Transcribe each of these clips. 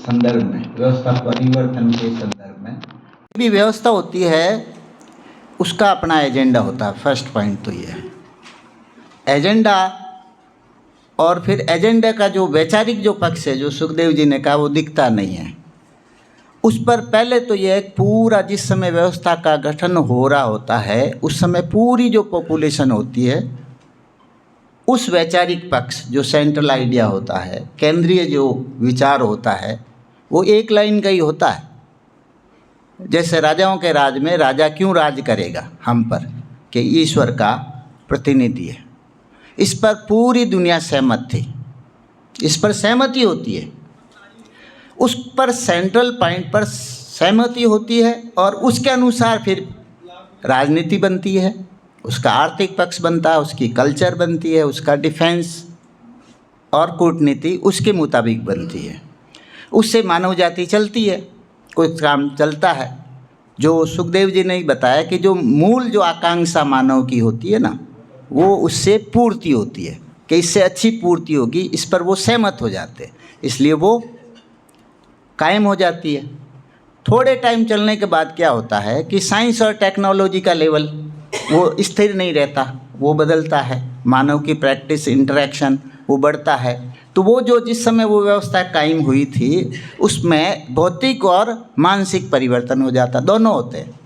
संदर्भ में, व्यवस्था परिवर्तन के संदर्भ में भी व्यवस्था होती है, उसका अपना एजेंडा होता है। फर्स्ट पॉइंट तो ये है एजेंडा। और फिर एजेंडा का जो वैचारिक जो पक्ष है, जो सुखदेव जी ने कहा, वो दिखता नहीं है। उस पर पहले तो ये पूरा जिस समय व्यवस्था का गठन हो रहा होता है, उस समय पूरी जो पॉपुलेशन होती है, उस वैचारिक पक्ष जो सेंट्रल आइडिया होता है, केंद्रीय जो विचार होता है, वो एक लाइन का ही होता है। जैसे राजाओं के राज में राजा क्यों राज करेगा हम पर, कि ईश्वर का प्रतिनिधि है। इस पर पूरी दुनिया सहमत थी, इस पर सहमति होती है, उस पर सेंट्रल पॉइंट पर सहमति होती है, और उसके अनुसार फिर राजनीति बनती है, उसका आर्थिक पक्ष बनता है, उसकी कल्चर बनती है, उसका डिफेंस और कूटनीति उसके मुताबिक बनती है। उससे मानव जाति चलती है, कुछ काम चलता है। जो सुखदेव जी ने बताया कि जो मूल जो आकांक्षा मानव की होती है ना, वो उससे पूर्ति होती है, कि इससे अच्छी पूर्ति होगी, इस पर वो सहमत हो जाते हैं, इसलिए वो कायम हो जाती है। थोड़े टाइम चलने के बाद क्या होता है कि साइंस और टेक्नोलॉजी का लेवल वो स्थिर नहीं रहता, वो बदलता है, मानव की प्रैक्टिस इंटरेक्शन वो बढ़ता है। तो वो जो जिस समय वो व्यवस्था कायम हुई थी, उसमें भौतिक और मानसिक परिवर्तन हो जाता, दोनों होते हैं।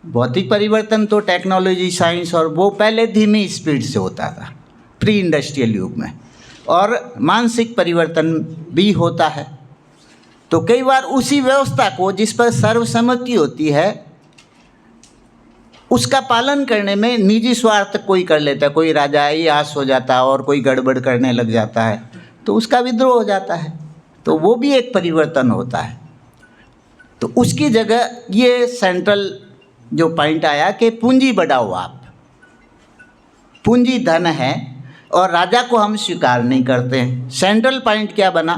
भौतिक परिवर्तन तो टेक्नोलॉजी, साइंस और वो पहले धीमी स्पीड से होता था प्री इंडस्ट्रियल युग में, और मानसिक परिवर्तन भी होता है। तो कई बार उसी व्यवस्था को जिस पर सर्वसम्मति होती है, उसका पालन करने में निजी स्वार्थ कोई कर लेता है, कोई राजा ही आस हो जाता है और कोई गड़बड़ करने लग जाता है, तो उसका विद्रोह हो जाता है। तो वो भी एक परिवर्तन होता है। तो उसकी जगह ये सेंट्रल जो पॉइंट आया कि पूंजी बढ़ाओ आप, पूंजी धन है और राजा को हम स्वीकार नहीं करते हैं। सेंट्रल पॉइंट क्या बना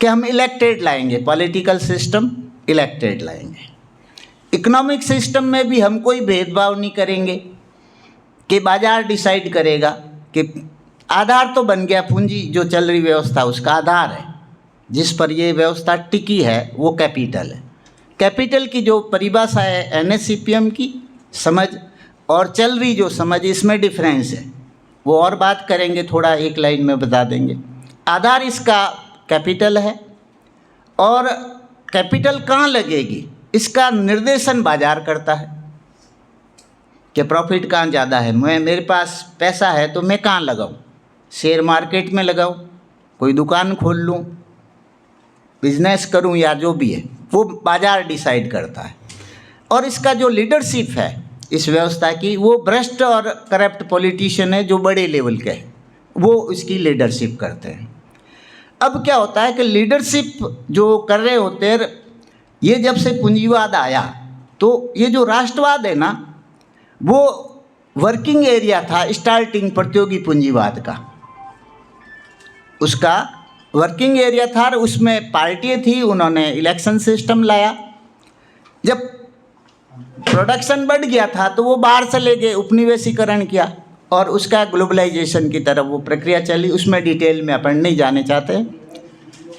कि हम इलेक्टेड लाएंगे, पॉलिटिकल सिस्टम इलेक्टेड लाएंगे। इकोनॉमिक सिस्टम में भी हम कोई भेदभाव नहीं करेंगे कि बाजार डिसाइड करेगा, कि आधार तो बन गया पूंजी, जो चल रही व्यवस्था उसका आधार है, जिस पर ये व्यवस्था टिकी है वो कैपिटल है। कैपिटल की जो परिभाषा है NSCPM की समझ और चल रही जो समझ, इसमें डिफरेंस है, वो और बात करेंगे, थोड़ा एक लाइन में बता देंगे। आधार इसका कैपिटल है, और कैपिटल कहाँ लगेगी इसका निर्देशन बाजार करता है, कि प्रॉफिट कहाँ ज़्यादा है, मेरे पास पैसा है तो मैं कहाँ लगाऊं, शेयर मार्केट में लगाऊं, कोई दुकान खोल लूं, बिजनेस करूं, या जो भी है वो बाजार डिसाइड करता है। और इसका जो लीडरशिप है इस व्यवस्था की, वो भ्रष्ट और करप्ट पॉलिटिशियन है जो बड़े लेवल के हैं, वो इसकी लीडरशिप करते हैं। अब क्या होता है कि लीडरशिप जो कर रहे होते हैं, ये जब से पूंजीवाद आया, तो ये जो राष्ट्रवाद है ना, वो वर्किंग एरिया था स्टार्टिंग प्रतियोगी पूंजीवाद का, उसका वर्किंग एरिया था, और उसमें पार्टियाँ थी, उन्होंने इलेक्शन सिस्टम लाया। जब प्रोडक्शन बढ़ गया था तो वो बाहर से ले गए, उपनिवेशीकरण किया, और उसका ग्लोबलाइजेशन की तरफ वो प्रक्रिया चली, उसमें डिटेल में अपन नहीं जाने चाहते।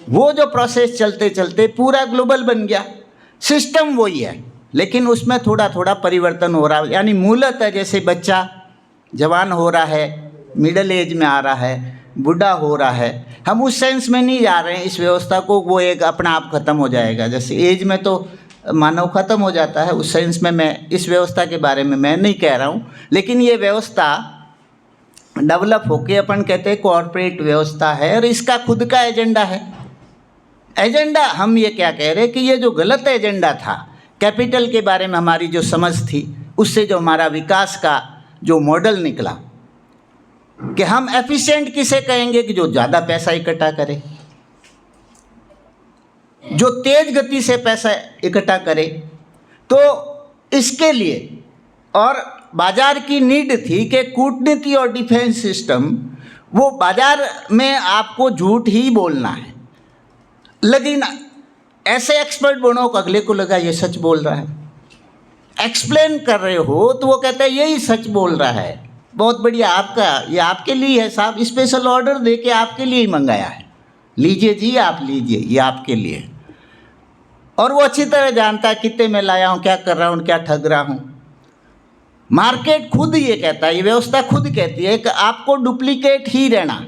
वो जो प्रोसेस चलते चलते पूरा ग्लोबल बन गया, सिस्टम वही है, लेकिन उसमें थोड़ा थोड़ा परिवर्तन हो रहा है। यानी मूलतः जैसे बच्चा जवान हो रहा है, मिडिल एज में आ रहा है, बूढ़ा हो रहा है, हम उस सेंस में नहीं जा रहे हैं इस व्यवस्था को, वो एक अपना आप ख़त्म हो जाएगा। जैसे एज में तो मानव ख़त्म हो जाता है, उस सेंस में मैं इस व्यवस्था के बारे में मैं नहीं कह रहा हूँ। लेकिन ये व्यवस्था डेवलप होके अपन कहते हैं कॉर्पोरेट व्यवस्था है, और इसका खुद का एजेंडा है। एजेंडा हम ये क्या कह रहे हैं कि ये जो गलत एजेंडा था, कैपिटल के बारे में हमारी जो समझ थी, उससे जो हमारा विकास का जो मॉडल निकला, कि हम एफिशिएंट किसे कहेंगे, कि जो ज़्यादा पैसा इकट्ठा करे, जो तेज गति से पैसा इकट्ठा करे। तो इसके लिए और बाजार की नीड थी कि कूटनीति और डिफेंस सिस्टम, वो बाजार में आपको झूठ ही बोलना है, लेकिन ऐसे एक्सपर्ट बनो कि अगले को लगा ये सच बोल रहा है। एक्सप्लेन कर रहे हो तो वो कहता है यही सच बोल रहा है, बहुत बढ़िया, आपका ये आपके लिए है साहब, स्पेशल ऑर्डर दे के आपके लिए ही मंगाया है, लीजिए जी, आप लीजिए, ये आपके लिए। और वो अच्छी तरह जानता है कितने में लाया हूँ, क्या कर रहा हूँ, क्या ठग रहा हूँ। मार्केट खुद ये कहता है, ये व्यवस्था खुद कहती है कि आपको डुप्लीकेट ही रहना।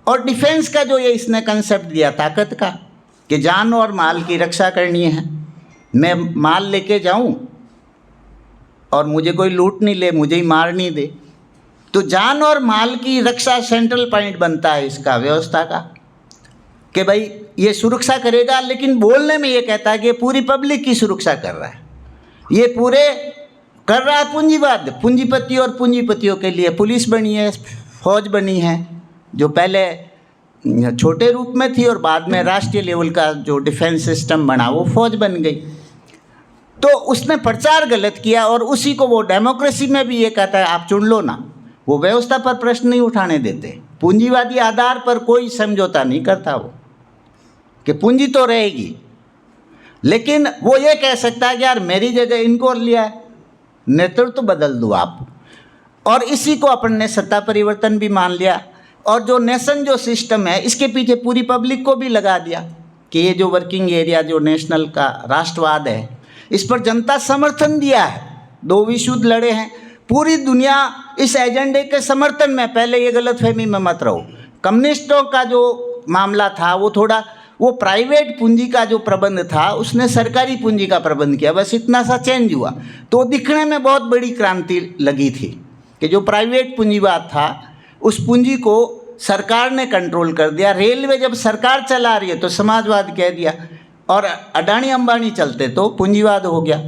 और डिफेंस का जो ये इसने कंसेप्ट दिया ताकत का, कि जान और माल की रक्षा करनी है, मैं माल लेके जाऊं और मुझे कोई लूट नहीं ले, मुझे ही मार नहीं दे, तो जान और माल की रक्षा सेंट्रल पॉइंट बनता है इसका व्यवस्था का, कि भाई ये सुरक्षा करेगा। लेकिन बोलने में ये कहता है कि पूरी पब्लिक की सुरक्षा कर रहा है, ये पूरे कर रहा है पूंजीवाद, पूंजीपति और पूंजीपतियों के लिए पुलिस बनी है, फौज बनी है, जो पहले छोटे रूप में थी और बाद में राष्ट्रीय लेवल का जो डिफेंस सिस्टम बना वो फौज बन गई। तो उसने प्रचार गलत किया और उसी को वो डेमोक्रेसी में भी ये कहता है आप चुन लो ना, वो व्यवस्था पर प्रश्न नहीं उठाने देते। पूंजीवादी आधार पर कोई समझौता नहीं करता वो, कि पूंजी तो रहेगी, लेकिन वो ये कह सकता है कि यार मेरी जगह इनको लिया है, नेतृत्व तो बदल दो आप। और इसी को अपन ने सत्ता परिवर्तन भी मान लिया। और जो नेशन जो सिस्टम है इसके पीछे पूरी पब्लिक को भी लगा दिया कि ये जो वर्किंग एरिया जो नेशनल का राष्ट्रवाद है, इस पर जनता समर्थन दिया है। 2 विश्व युद्ध लड़े हैं, पूरी दुनिया इस एजेंडे के समर्थन में। पहले ये गलतफहमी में मत रहो, कम्युनिस्टों का जो मामला था वो थोड़ा वो प्राइवेट पूंजी का जो प्रबंध था उसने सरकारी पूंजी का प्रबंध किया, बस इतना सा चेंज हुआ। तो दिखने में बहुत बड़ी क्रांति लगी थी कि जो प्राइवेट पूंजीवाद था उस पूंजी को सरकार ने कंट्रोल कर दिया। रेलवे जब सरकार चला रही है तो समाजवाद कह दिया, और अडानी अंबानी चलते तो पूंजीवाद हो गया।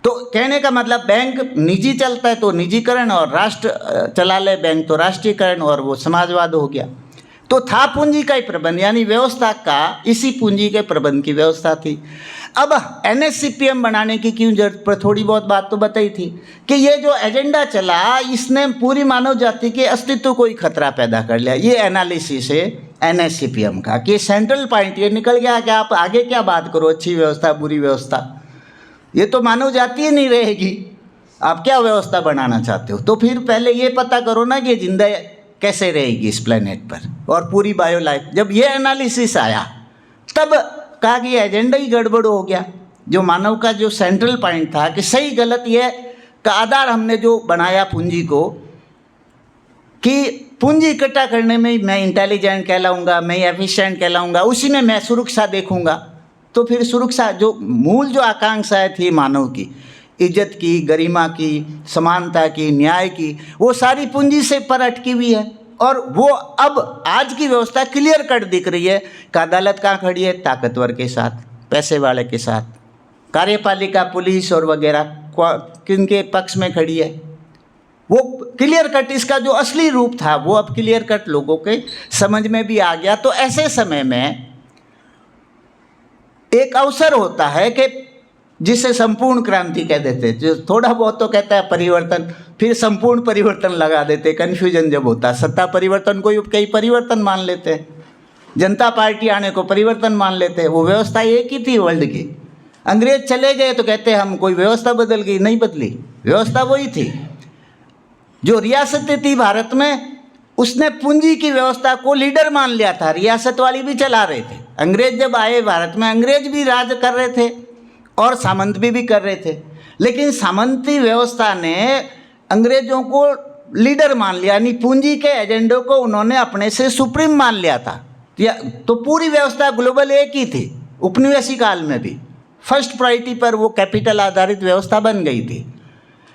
तो कहने का मतलब बैंक निजी चलता है तो निजीकरण, और राष्ट्र चला ले बैंक तो राष्ट्रीयकरण, और वो समाजवाद हो गया। तो था पूंजी का ही प्रबंध, यानी व्यवस्था का इसी पूंजी के प्रबंध की व्यवस्था थी। अब NSCPM बनाने की क्यों जरूरत पर थोड़ी बहुत बात तो बताई थी कि ये जो एजेंडा चला इसने पूरी मानव जाति के अस्तित्व को ही खतरा पैदा कर लिया। ये एनालिसिस है NSCPM का कि सेंट्रल पॉइंट ये निकल गया कि आप आगे क्या बात करो, अच्छी व्यवस्था बुरी व्यवस्था, ये तो मानव जाति ही नहीं रहेगी, आप क्या व्यवस्था बनाना चाहते हो। तो फिर पहले ये पता करो ना कि जिंदा कैसे रहेगी इस प्लेनेट पर और पूरी बायो लाइफ। जब ये एनालिसिस आया तब कहा कि ये एजेंडा ही गड़बड़ हो गया। जो मानव का जो सेंट्रल पॉइंट था कि सही गलत ये का आधार हमने जो बनाया पूंजी को, कि पूंजी इकट्ठा करने में मैं इंटेलिजेंट कहलाऊंगा, मैं एफिशिएंट कहलाऊंगा, उसी में मैं सुरक्षा देखूंगा। तो फिर सुरक्षा जो मूल जो आकांक्षाएं थी मानव की, इज्जत की, गरिमा की, समानता की, न्याय की, वो सारी पूंजी से पर अटकी हुई है। और वो अब आज की व्यवस्था क्लियर कट दिख रही है कि अदालत कहाँ खड़ी है, ताकतवर के साथ, पैसे वाले के साथ, कार्यपालिका पुलिस और वगैरह किनके पक्ष में खड़ी है। वो क्लियर कट इसका जो असली रूप था वो अब क्लियर कट लोगों के समझ में भी आ गया। तो ऐसे समय में एक अवसर होता है कि जिसे संपूर्ण क्रांति कह देते, जो थोड़ा बहुत तो कहता है परिवर्तन, फिर संपूर्ण परिवर्तन लगा देते। कन्फ्यूजन जब होता है, सत्ता परिवर्तन को कई परिवर्तन मान लेते हैं, जनता पार्टी आने को परिवर्तन मान लेते हैं। वो व्यवस्था एक ही थी वर्ल्ड की, अंग्रेज चले गए तो कहते हम कोई व्यवस्था बदल गई, नहीं बदली, व्यवस्था वही थी। जो रियासतें थी भारत में, उसने पूंजी की व्यवस्था को लीडर मान लिया था, रियासत वाली भी चला रहे थे। अंग्रेज जब आए भारत में, अंग्रेज भी राज कर रहे थे और सामंत भी कर रहे थे, लेकिन सामंती व्यवस्था ने अंग्रेजों को लीडर मान लिया, यानी पूंजी के एजेंडे को उन्होंने अपने से सुप्रीम मान लिया था। तो पूरी व्यवस्था ग्लोबल एक ही थी, उपनिवेशी काल में भी फर्स्ट प्रायोरिटी पर वो कैपिटल आधारित व्यवस्था बन गई थी।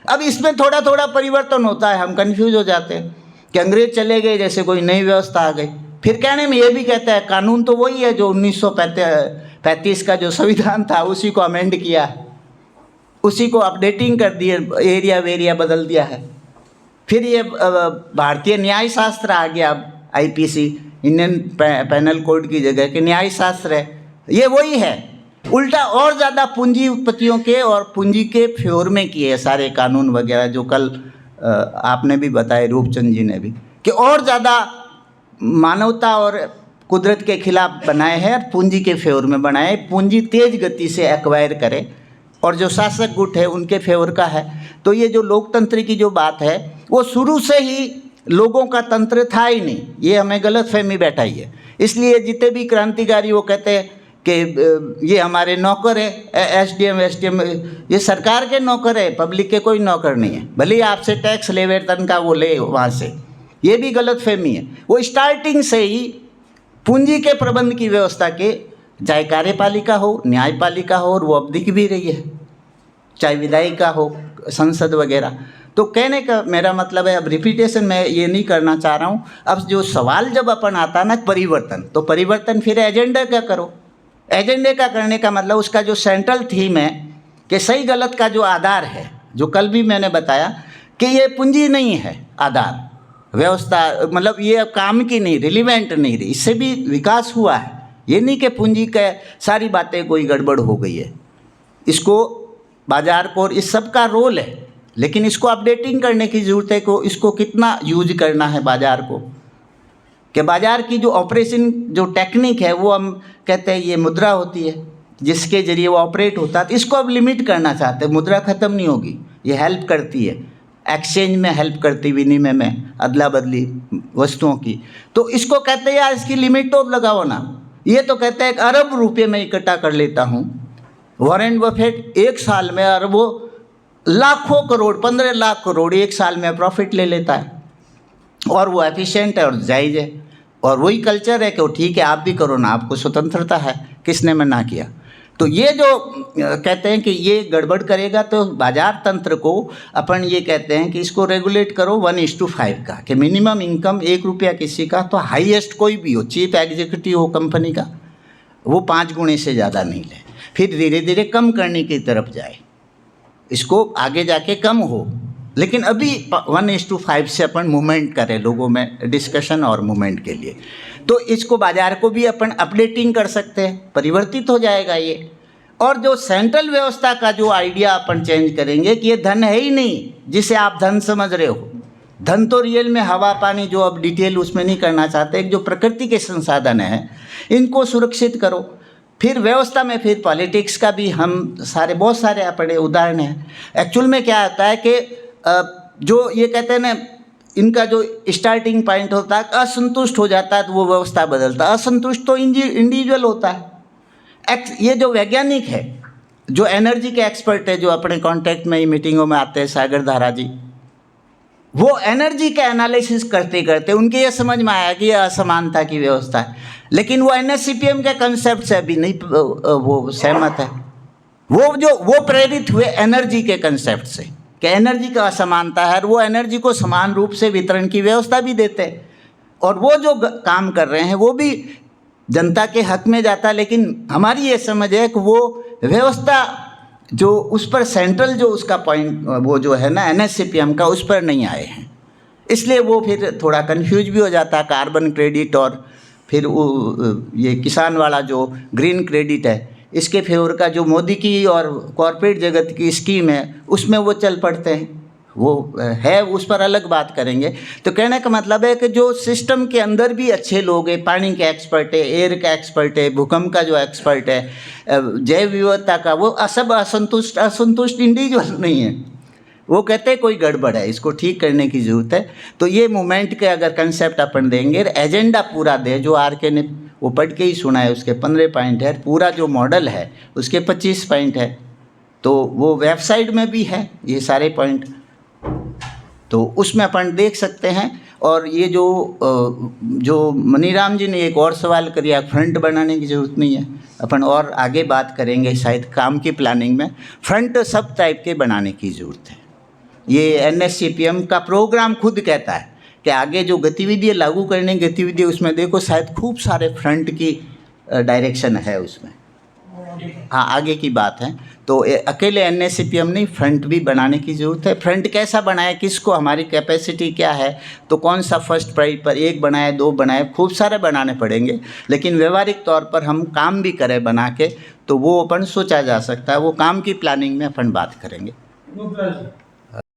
अब इसमें थोड़ा थोड़ा परिवर्तन होता है, हम कंफ्यूज हो जाते हैं कि अंग्रेज चले गए जैसे कोई नई व्यवस्था आ गई। फिर कहने में ये भी कहता है कानून तो वही है जो 1935 का जो संविधान था उसी को अमेंड किया, उसी को अपडेटिंग कर दिए, एरिया वेरिया बदल दिया है। फिर ये भारतीय न्याय शास्त्र आ गया, IPC इंडियन पैनल कोड की जगह के न्याय शास्त्र है, ये वही है, उल्टा और ज़्यादा पूंजीपतियों के और पूंजी के फेवर में किए सारे कानून वगैरह, जो कल आपने भी बताए, रूपचंद जी ने भी, कि और ज़्यादा मानवता और कुदरत के खिलाफ बनाए हैं और पूंजी के फेवर में बनाए। पूंजी तेज गति से एक्वायर करे और जो शासक गुट है उनके फेवर का है। तो ये जो लोकतंत्र की जो बात है वो शुरू से ही लोगों का तंत्र था ही नहीं, ये हमें गलतफहमी बैठाई है। इसलिए जितने भी क्रांतिकारी वो कहते हैं कि ये हमारे नौकर है, एसडीएम ये सरकार के नौकर है, पब्लिक के कोई नौकर नहीं है, भले ही आपसे टैक्स ले वेतन का वो ले वहाँ से, ये भी गलतफहमी है। वो स्टार्टिंग से ही पूंजी के प्रबंध की व्यवस्था के, चाहे कार्यपालिका हो, न्यायपालिका हो, और वो अब दिख भी रही है, चाहे विधायिका हो, संसद वगैरह। तो कहने का मेरा मतलब है, अब रिपीटेशन मैं ये नहीं करना चाह रहा हूँ। अब जो सवाल जब अपन आता है ना परिवर्तन, तो परिवर्तन फिर एजेंडा का करो। एजेंडे का करने का मतलब उसका जो सेंट्रल थीम है कि सही गलत का जो आधार है, जो कल भी मैंने बताया कि ये पूंजी नहीं है आधार, व्यवस्था मतलब ये अब काम की नहीं, रिलीवेंट नहीं रही, इससे भी विकास हुआ है। ये नहीं कि पूंजी के सारी बातें कोई गड़बड़ हो गई है, इसको बाजार को, और इस सब का रोल है, लेकिन इसको अपडेटिंग करने की ज़रूरत है को इसको कितना यूज करना है बाज़ार को, कि बाज़ार की जो ऑपरेशन जो टेक्निक है वो हम कहते हैं ये मुद्रा होती है जिसके ज़रिए वो ऑपरेट होता है, तो इसको अब लिमिट करना चाहते हैं। मुद्रा ख़त्म नहीं होगी, ये हेल्प करती है, एक्सचेंज में हेल्प करती, विनिमय में, अदला बदली वस्तुओं की, तो इसको कहते हैं यार इसकी लिमिट तो लगाओ ना। ये तो कहते हैं 1 अरब रुपये में इकट्ठा कर लेता हूँ, वॉरेन बफेट 1 साल में अरबों लाखों करोड़, 15 लाख करोड़ 1 साल में प्रॉफिट ले लेता है, और वो एफिशिएंट है और जायज़ है, और वही कल्चर है कि वो ठीक है आप भी करो ना, आपको स्वतंत्रता है, किसने मना किया। तो ये जो कहते हैं कि ये गड़बड़ करेगा, तो बाजार तंत्र को अपन ये कहते हैं कि इसको रेगुलेट करो 1:5 का, कि मिनिमम इनकम 1 रुपया किसी का, तो हाईएस्ट कोई भी हो, चीफ एग्जीक्यूटिव हो कंपनी का, वो 5 गुने से ज़्यादा नहीं ले, फिर धीरे धीरे कम करने की तरफ जाए, इसको आगे जाके कम हो। लेकिन अभी 1:5 से अपन मूवमेंट करें लोगों में, डिस्कशन और मूवमेंट के लिए, तो इसको बाजार को भी अपन अपडेटिंग कर सकते हैं, परिवर्तित हो जाएगा ये। और जो सेंट्रल व्यवस्था का जो आइडिया अपन चेंज करेंगे कि ये धन है ही नहीं जिसे आप धन समझ रहे हो, धन तो रियल में हवा पानी, जो अब डिटेल उसमें नहीं करना चाहते, जो प्रकृति के संसाधन हैं इनको सुरक्षित करो। फिर व्यवस्था में फिर पॉलिटिक्स का भी हम बहुत सारे अपने उदाहरण हैं। एक्चुअल में क्या होता है कि जो ये कहते हैं ना, इनका जो स्टार्टिंग पॉइंट होता है, असंतुष्ट हो जाता है तो वो व्यवस्था बदलता है, असंतुष्ट तो इंडिविजुअल होता है। ये जो वैज्ञानिक है, जो एनर्जी के एक्सपर्ट है, जो अपने कांटेक्ट में ही मीटिंगों में आते हैं, सागर धारा जी, वो एनर्जी का एनालिसिस करते करते उनके ये समझ में आया कि यह असमानता की व्यवस्था है, लेकिन वो NSCPM के कंसेप्ट से अभी नहीं वो सहमत है। वो प्रेरित हुए एनर्जी के कंसेप्ट से कि एनर्जी का असमानता है, और वो एनर्जी को समान रूप से वितरण की व्यवस्था भी देते हैं, और वो जो काम कर रहे हैं वो भी जनता के हक में जाता है। लेकिन हमारी ये समझ है कि वो व्यवस्था जो उस पर सेंट्रल जो उसका पॉइंट वो जो है ना NSCPM का, उस पर नहीं आए हैं, इसलिए वो फिर थोड़ा कंफ्यूज भी हो जाता है। कार्बन क्रेडिट और फिर वो ये किसान वाला जो ग्रीन क्रेडिट है, इसके फेवर का जो मोदी की और कॉरपोरेट जगत की स्कीम है, उसमें वो चल पड़ते हैं, वो है, उस पर अलग बात करेंगे। तो कहने का मतलब है कि जो सिस्टम के अंदर भी अच्छे लोग हैं, पानी के एक्सपर्ट है, एयर का एक्सपर्ट है, भूकंप का जो एक्सपर्ट है, जैव विविधता का, वो सब असंतुष्ट इंडिविजुअल नहीं है, वो कहते हैं कोई गड़बड़ है, इसको ठीक करने की ज़रूरत है। तो ये मूवमेंट के अगर कंसेप्ट अपन देंगे, एजेंडा पूरा दे, जो RK ने वो पढ़ के ही सुना है, उसके 15 पॉइंट है, पूरा जो मॉडल है उसके 25 पॉइंट है, तो वो वेबसाइट में भी है ये सारे पॉइंट, तो उसमें अपन देख सकते हैं। और ये जो मनीराम जी ने एक और सवाल किया, फ्रंट बनाने की ज़रूरत नहीं है, अपन और आगे बात करेंगे शायद काम की प्लानिंग में, फ्रंट सब टाइप के बनाने की ज़रूरत है। ये NSCPM का प्रोग्राम खुद कहता है कि आगे जो गतिविधियाँ लागू करने की गतिविधियाँ, उसमें देखो शायद खूब सारे फ्रंट की डायरेक्शन है उसमें, हाँ आगे की बात है। तो अकेले NSCPM नहीं, फ्रंट भी बनाने की ज़रूरत है। फ्रंट कैसा बनाए, किसको, हमारी कैपेसिटी क्या है, तो कौन सा फर्स्ट प्राइस पर 1 बनाए, 2 बनाए, खूब सारे बनाने पड़ेंगे, लेकिन व्यवहारिक तौर पर हम काम भी करें बना के, तो वो अपन सोचा जा सकता है, वो काम की प्लानिंग में अपन बात करेंगे।